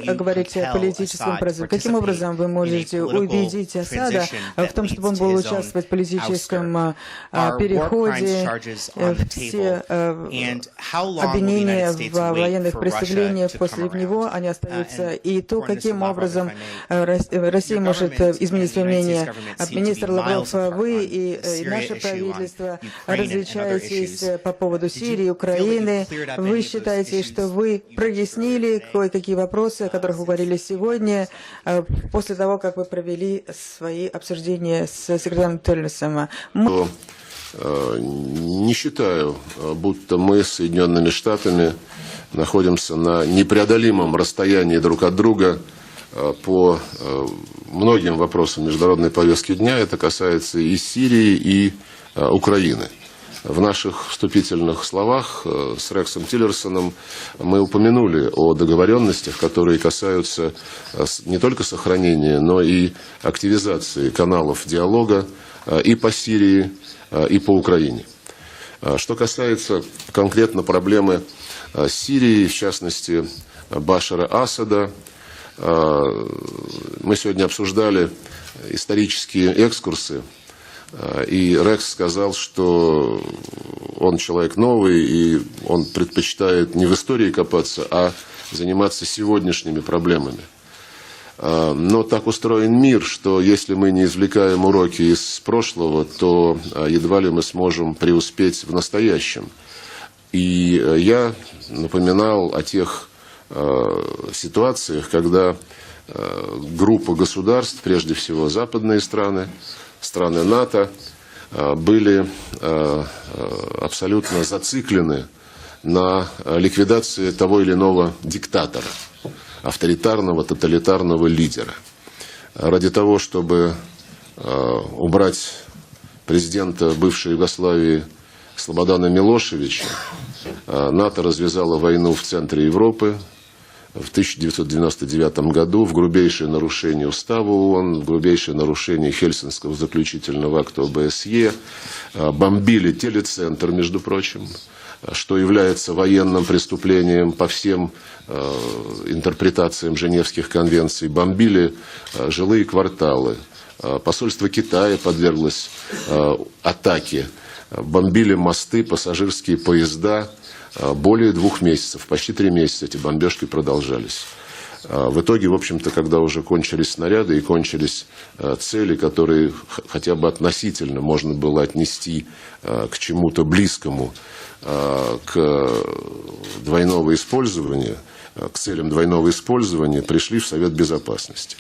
говорите о политическом процессе. Каким образом вы можете убедить Асада в том, чтобы он был участвовать в политическом переходе, все обвинения в военных преступлениях после него, они остаются, и то, каким образом Россия может изменить свое мнение. Министр Лавров, вы и наше правительство различаетесь по поводу Сирии, Украины. Вы считаете, что вы прояснили кое-какие вопросы, о которых вы говорили сегодня, после того, как вы провели свои обсуждения с секретарем Тельнесом? Не считаю, будто мы с Соединенными Штатами находимся на непреодолимом расстоянии друг от друга по многим вопросам международной повестки дня. Это касается и Сирии, и Украины. В наших вступительных словах с Рексом Тиллерсоном мы упомянули о договоренностях, которые касаются не только сохранения, но и активизации каналов диалога и по Сирии, и по Украине. Что касается конкретно проблемы Сирии, в частности Башара Асада, мы сегодня обсуждали исторические экскурсы, и Рекс сказал, что он человек новый, и он предпочитает не в истории копаться, а заниматься сегодняшними проблемами. Но так устроен мир, что если мы не извлекаем уроки из прошлого, то едва ли мы сможем преуспеть в настоящем. И я напоминал о тех ситуациях, когда группа государств, прежде всего западные страны, страны НАТО, были абсолютно зациклены на ликвидации того или иного диктатора, авторитарного, тоталитарного лидера. Ради того, чтобы убрать президента бывшей Югославии Слободана Милошевича, НАТО развязало войну в центре Европы в 1999 году в грубейшее нарушение Устава ООН, в грубейшее нарушение Хельсинского заключительного акта ОБСЕ, бомбили телецентр, между прочим, что является военным преступлением по всем интерпретациям Женевских конвенций, бомбили жилые кварталы. Посольство Китая подверглось атаке, бомбили мосты, пассажирские поезда. Более 2 месяцев, почти 3 месяца эти бомбежки продолжались. В итоге, в общем-то, когда уже кончились снаряды и кончились цели, которые хотя бы относительно можно было отнести к чему-то близкому, к двойному использованию, к целям двойного использования, пришли в Совет Безопасности.